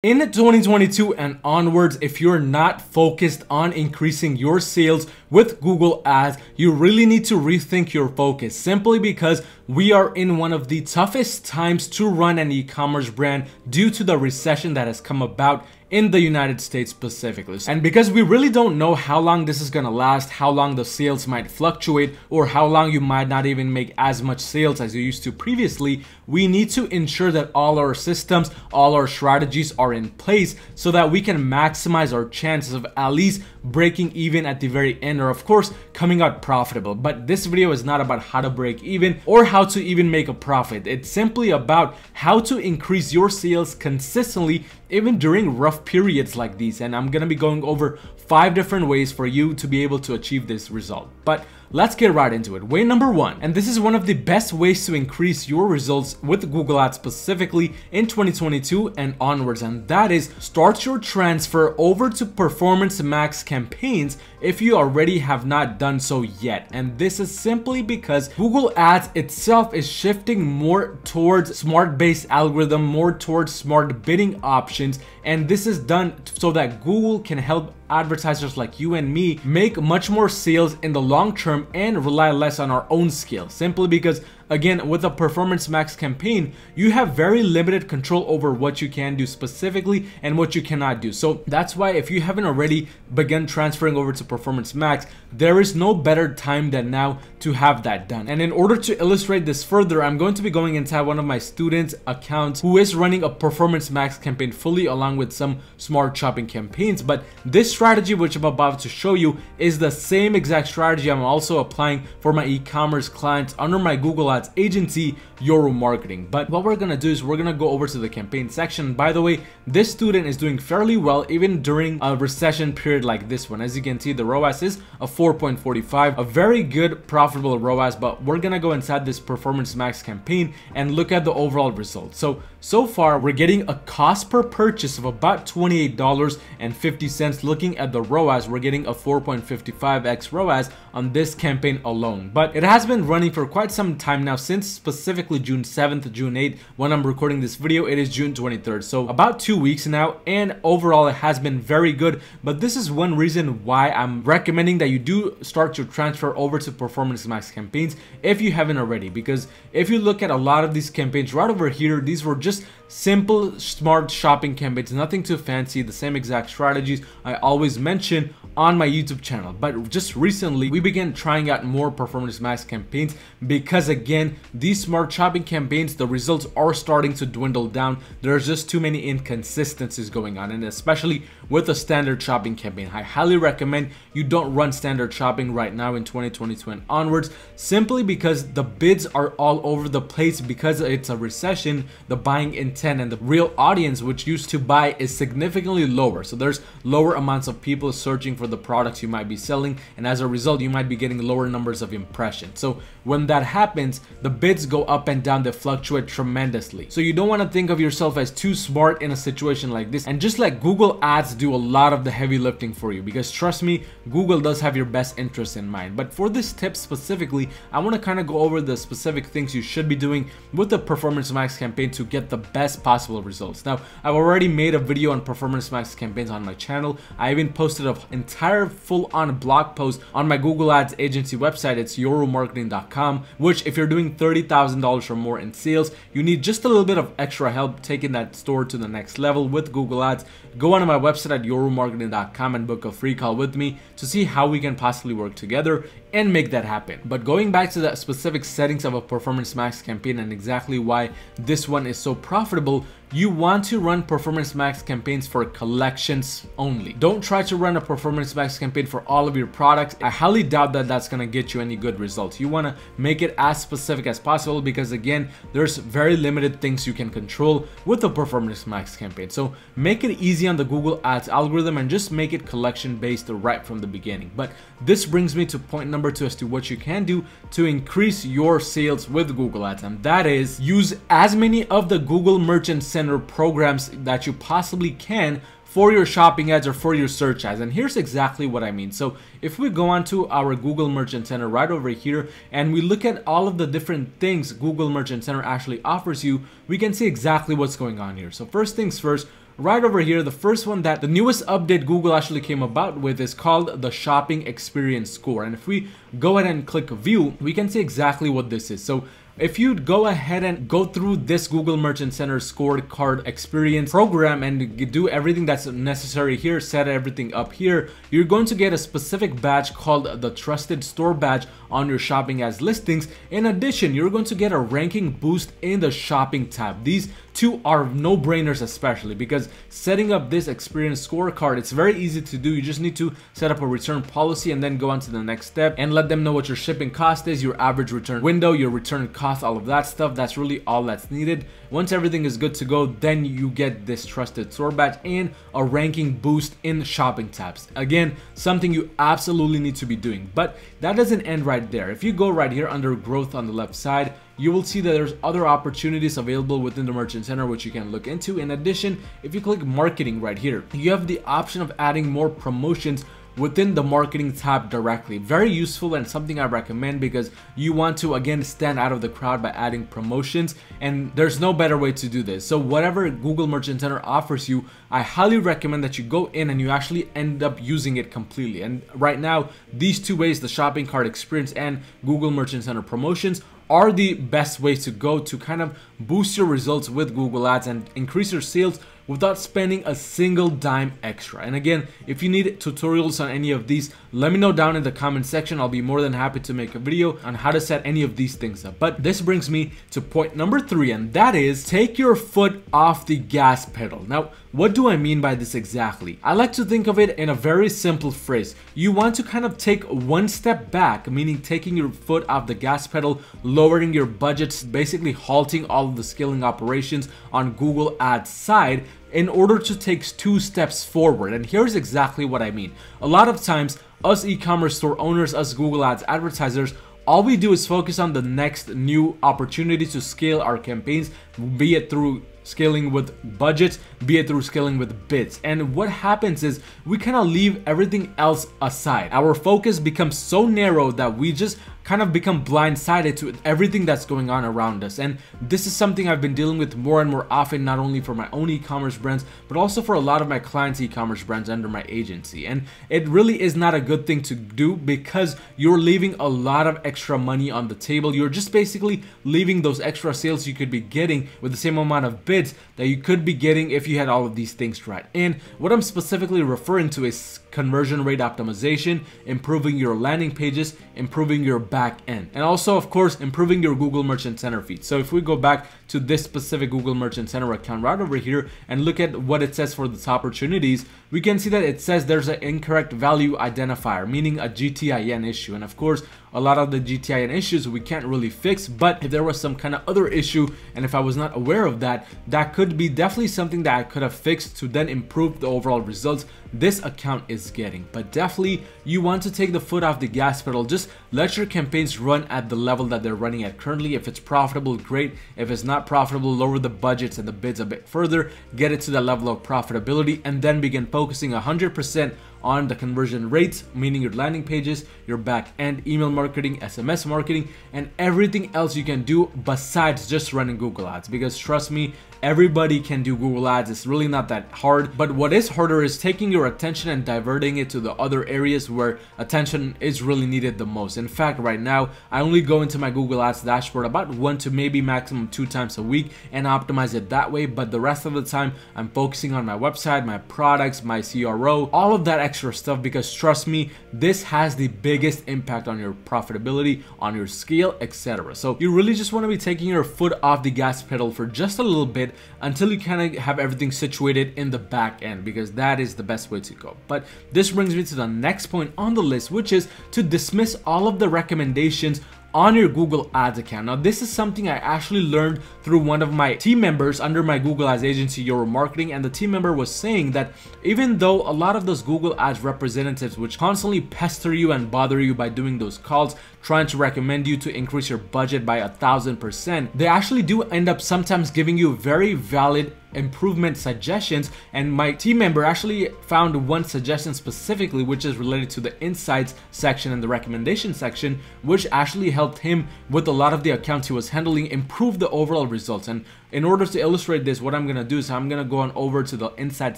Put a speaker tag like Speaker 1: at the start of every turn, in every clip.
Speaker 1: In 2022 and onwards, if you're not focused on increasing your sales with Google Ads, you really need to rethink your focus, simply because we are in one of the toughest times to run an e-commerce brand due to the recession that has come about in the United States specifically. And because we really don't know how long this is gonna last, how long the sales might fluctuate, or how long you might not even make as much sales as you used to previously, we need to ensure that all our systems, all our strategies are in place so that we can maximize our chances of at least breaking even at the very end, or of course coming out profitable. But this video is not about how to break even or how to even make a profit. It's simply about how to increase your sales consistently even during rough periods like these, and I'm gonna be going over 5 different ways for you to be able to achieve this result. But let's get right into it. Way number 1, and this is one of the best ways to increase your results with Google Ads specifically in 2022 and onwards, and that is start your transfer over to Performance Max campaigns if you already have not done so yet. And this is simply because Google Ads itself is shifting more towards smart-based algorithm, more towards smart bidding options, and this is done so that Google can help advertisers like you and me make much more sales in the long term and rely less on our own skill, simply because again, with a Performance Max campaign, you have very limited control over what you can do specifically and what you cannot do. So that's why if you haven't already begun transferring over to Performance Max, there is no better time than now to have that done. And in order to illustrate this further, I'm going to be going inside one of my students' accounts who is running a Performance Max campaign fully along with some smart shopping campaigns. But this strategy, which I'm about to show you, is the same exact strategy I'm also applying for my e-commerce clients under my Google Ads agency, Yoru Marketing. But what we're gonna do is we're gonna go over to the campaign section. By the way, this student is doing fairly well even during a recession period like this one. As you can see, the ROAS is a 4.45, a very good profitable ROAS. But we're gonna go inside this Performance Max campaign and look at the overall results. So far we're getting a cost per purchase of about $28.50. Looking at the ROAS, we're getting a 4.55x ROAS on this campaign alone. But it has been running for quite some time now, since specifically June 7th, June 8th. When I'm recording this video, it is June 23rd. So about 2 weeks now, and overall it has been very good. But this is one reason why I'm recommending that you do start your transfer over to Performance Max campaigns if you haven't already. Because if you look at a lot of these campaigns right over here, these were just simple smart shopping campaigns, nothing too fancy, the same exact strategies I always mention on my YouTube channel. But just recently we began trying out more Performance Max campaigns because again, these smart shopping campaigns, the results are starting to dwindle down. There's just too many inconsistencies going on, and especially with a standard shopping campaign. I highly recommend you don't run standard shopping right now in 2022 and onwards, simply because the bids are all over the place. Because it's a recession, the buying intent and the real audience which used to buy is significantly lower. So there's lower amounts of people searching for the products you might be selling, and as a result you might be getting lower numbers of impressions. So when that happens, the bids go up and down, they fluctuate tremendously. So you don't want to think of yourself as too smart in a situation like this and just let Google Ads do a lot of the heavy lifting for you, because trust me, Google does have your best interest in mind. But for this tip specifically, I want to kind of go over the specific things you should be doing with the Performance Max campaign to get the best possible results. Now, I've already made a video on Performance Max campaigns on my channel. I even posted an entire full-on blog post on my Google Ads agency website. It's yorumarketing.com, which if you're doing $30,000 or more in sales, you need just a little bit of extra help taking that store to the next level with Google Ads. Go onto my website at yorumarketing.com and book a free call with me to see how we can possibly work together and make that happen. But going back to the specific settings of a Performance Max campaign and exactly why this one is so profitable, you want to run Performance Max campaigns for collections only. Don't try to run a Performance Max campaign for all of your products. I highly doubt that that's gonna get you any good results. You wanna make it as specific as possible, because again, there's very limited things you can control with a Performance Max campaign. So make it easy on the Google Ads algorithm and just make it collection based right from the beginning. But this brings me to point number 2 as to what you can do to increase your sales with Google Ads, and that is use as many of the Google Merchant Center programs that you possibly can for your shopping ads or for your search ads. And here's exactly what I mean. So if we go onto our Google Merchant Center right over here and we look at all of the different things Google Merchant Center actually offers you, we can see exactly what's going on here. So first things first, right over here, the first one that the newest update Google actually came about with is called the Shopping Experience Score. And if we go ahead and click View, we can see exactly what this is. So if you go ahead and go through this Google Merchant Center scorecard experience program and do everything that's necessary here, set everything up here, you're going to get a specific badge called the Trusted Store badge on your shopping ads listings. In addition, you're going to get a ranking boost in the shopping tab. These two are no-brainers, especially because setting up this experience scorecard, it's very easy to do. You just need to set up a return policy and then go on to the next step and let them know what your shipping cost is, your average return window, your return cost, all of that stuff. That's really all that's needed. Once everything is good to go, then you get this Trusted Store badge and a ranking boost in shopping tabs. Again, something you absolutely need to be doing. But that doesn't end right there. If you go right here under growth on the left side, you will see that there's other opportunities available within the Merchant Center which you can look into. In addition, if you click marketing right here, you have the option of adding more promotions within the marketing tab directly. Very useful and something I recommend because you want to again stand out of the crowd by adding promotions, and there's no better way to do this. So whatever Google Merchant Center offers you, I highly recommend that you go in and you actually end up using it completely. And right now, these two ways, the shopping cart experience and Google Merchant Center promotions, are the best way to go to kind of boost your results with Google Ads and increase your sales without spending a single dime extra. And again, if you need tutorials on any of these, let me know down in the comment section. I'll be more than happy to make a video on how to set any of these things up. But this brings me to point number 3, and that is take your foot off the gas pedal. Now, what do I mean by this exactly? I like to think of it in a very simple phrase. You want to kind of take one step back, meaning taking your foot off the gas pedal, lowering your budgets, basically halting all of the scaling operations on Google Ads side in order to take 2 steps forward. And here's exactly what I mean. A lot of times, us e-commerce store owners, us Google Ads advertisers, all we do is focus on the next new opportunity to scale our campaigns, be it through scaling with budgets, be it through scaling with bids. And what happens is we kind of leave everything else aside. Our focus becomes so narrow that we just kind of become blindsided to everything that's going on around us. And this is something I've been dealing with more and more often, not only for my own e-commerce brands, but also for a lot of my clients' e-commerce brands under my agency. And it really is not a good thing to do because you're leaving a lot of extra money on the table. You're just basically leaving those extra sales you could be getting with the same amount of bids that you could be getting if you had all of these things right. And what I'm specifically referring to is conversion rate optimization, improving your landing pages, improving your back end, and also of course improving your Google Merchant Center feed. So if we go back to this specific Google Merchant Center account right over here and look at what it says for the top opportunities, we can see that it says there's an incorrect value identifier, meaning a GTIN issue. And of course, a lot of the GTIN issues we can't really fix, but if there was some kind of other issue and if I was not aware of that, that could be definitely something that I could have fixed to then improve the overall results this account is getting. But definitely you want to take the foot off the gas pedal. Just let your campaigns run at the level that they're running at currently. If it's profitable, great. If it's not profitable, lower the budgets and the bids a bit further, get it to the level of profitability, and then begin focusing 100% on the conversion rates, meaning your landing pages, your back end, email marketing, SMS marketing, and everything else you can do besides just running Google Ads. Because trust me, everybody can do Google Ads. It's really not that hard. But what is harder is taking your attention and diverting it to the other areas where attention is really needed the most. In fact, right now, I only go into my Google Ads dashboard about 1 to maybe maximum 2 times a week and optimize it that way. But the rest of the time, I'm focusing on my website, my products, my CRO, all of that extra stuff, because trust me, this has the biggest impact on your profitability, on your scale, etc. So you really just want to be taking your foot off the gas pedal for just a little bit until you kind of have everything situated in the back end, because that is the best way to go. But this brings me to the next point on the list, which is to dismiss all of the recommendations on your Google Ads account. Now, this is something I actually learned through one of my team members under my Google Ads agency, Your Marketing, and the team member was saying that even though a lot of those Google Ads representatives which constantly pester you and bother you by doing those calls, trying to recommend you to increase your budget by 1000%, they actually do end up sometimes giving you very valid improvement suggestions. And my team member actually found one suggestion specifically which is related to the insights section and the recommendation section, which actually helped him with a lot of the accounts he was handling improve the overall results. And in order to illustrate this, what I'm going to do is I'm going to go on over to the inside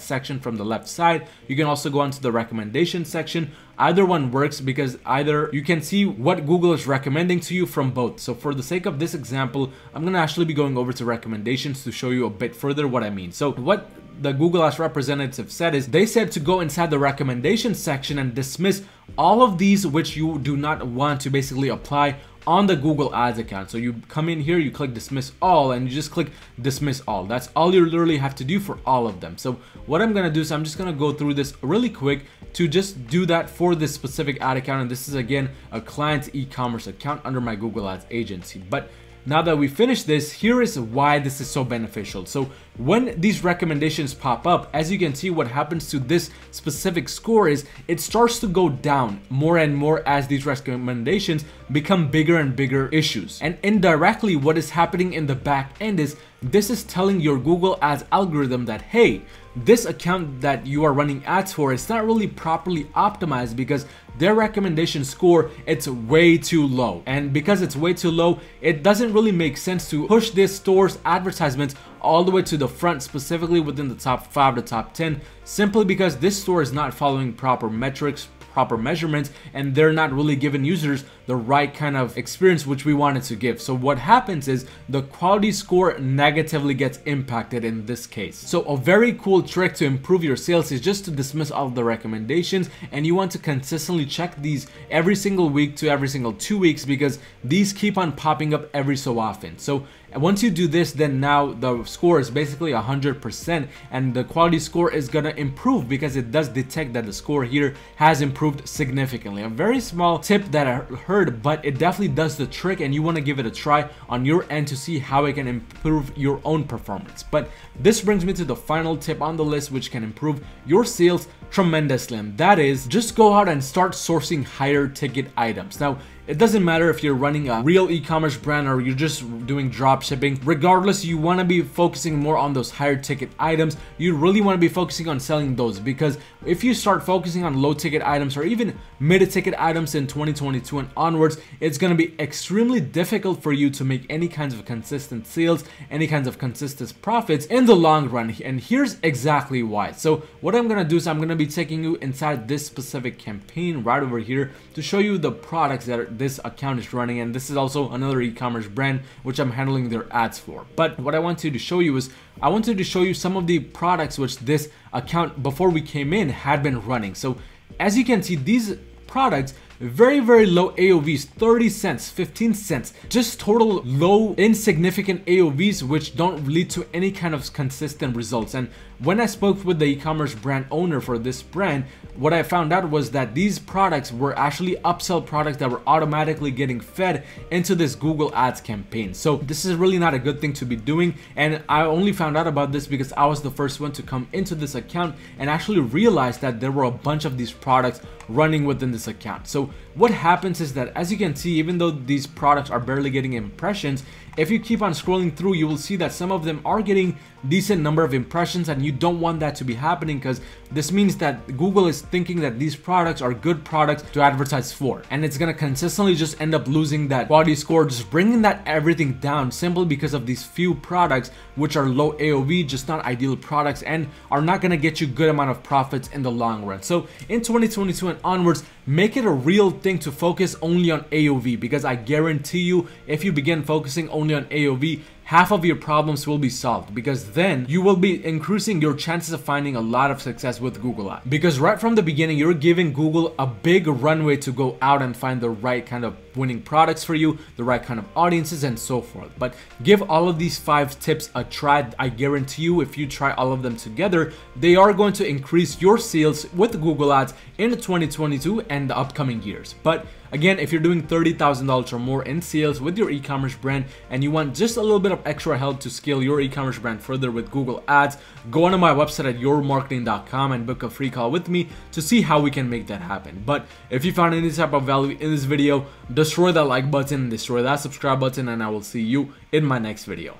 Speaker 1: section from the left side. You can also go on to the recommendation section. Either one works because either you can see what Google is recommending to you from both. So for the sake of this example, I'm going to actually be going over to recommendations to show you a bit further what I mean. So what the Google Ads representative said is they said to go inside the recommendation section and dismiss all of these which you do not want to basically apply on the Google Ads account. So you come in here, you click dismiss all, and you just click dismiss all. That's all you literally have to do for all of them. So what I'm gonna do is I'm just gonna go through this really quick to just do that for this specific ad account. And this is again a client's e-commerce account under my Google Ads agency. But now that we finished this, here is why this is so beneficial. So when these recommendations pop up, as you can see, what happens to this specific score is it starts to go down more and more as these recommendations become bigger and bigger issues. And indirectly, what is happening in the back end is this is telling your Google Ads algorithm that, hey, this account that you are running ads for is not really properly optimized because their recommendation score, it's way too low. And because it's way too low, it doesn't really make sense to push this store's advertisements all the way to the front, specifically within the top 5 to top 10, simply because this store is not following proper metrics, proper measurements, and they're not really giving users the right kind of experience which we wanted to give. So what happens is the quality score negatively gets impacted in this case. So a very cool trick to improve your sales is just to dismiss all of the recommendations, and you want to consistently check these every single week to every single 2 weeks because these keep on popping up every so often. So once you do this, then now the score is basically 100% and the quality score is gonna improve because it does detect that the score here has improved significantly. A very small tip that I heard, but it definitely does the trick, and you want to give it a try on your end to see how it can improve your own performance. But this brings me to the final tip on the list which can improve your sales tremendously, and that is just go out and start sourcing higher ticket items. Now, it doesn't matter if you're running a real e-commerce brand or you're just doing drop shipping. Regardless, you want to be focusing more on those higher ticket items. You really want to be focusing on selling those, because if you start focusing on low ticket items or even mid ticket items in 2022 and onwards, it's going to be extremely difficult for you to make any kinds of consistent sales, any kinds of consistent profits in the long run. And here's exactly why. So what I'm going to do is I'm going to be taking you inside this specific campaign right over here to show you the products that this account is running, and this is also another e-commerce brand which I'm handling their ads for. But what I want to show you is I wanted to show you some of the products which this account before we came in had been running. So as you can see, these products, very low AOVs, 30 cents, 15 cents, just total low insignificant AOVs which don't lead to any kind of consistent results. And when I spoke with the e-commerce brand owner for this brand, what I found out was that these products were actually upsell products that were automatically getting fed into this Google Ads campaign. So this is really not a good thing to be doing, and I only found out about this because I was the first one to come into this account and actually realized that there were a bunch of these products running within this account. So what happens is that, as you can see, even though these products are barely getting impressions, if you keep on scrolling through, you will see that some of them are getting decent number of impressions, and you don't want that to be happening because this means that Google is thinking that these products are good products to advertise for, and it's gonna consistently just end up losing that quality score, just bringing that everything down simply because of these few products which are low AOV, just not ideal products, and are not gonna get you good amount of profits in the long run. So in 2022 and onwards, make it a real thing to focus only on AOV, because I guarantee you, if you begin focusing only on AOV, half of your problems will be solved, because then you will be increasing your chances of finding a lot of success with Google Ads. Because right from the beginning, you're giving Google a big runway to go out and find the right kind of winning products for you, the right kind of audiences, and so forth. But give all of these 5 tips a try. I guarantee you, if you try all of them together, they are going to increase your sales with Google Ads in 2022 and the upcoming years. But again, if you're doing $30,000 or more in sales with your e-commerce brand and you want just a little bit of extra help to scale your e-commerce brand further with Google Ads, go onto my website at yourmarketing.com and book a free call with me to see how we can make that happen. But if you found any type of value in this video, destroy that like button, destroy that subscribe button, and I will see you in my next video.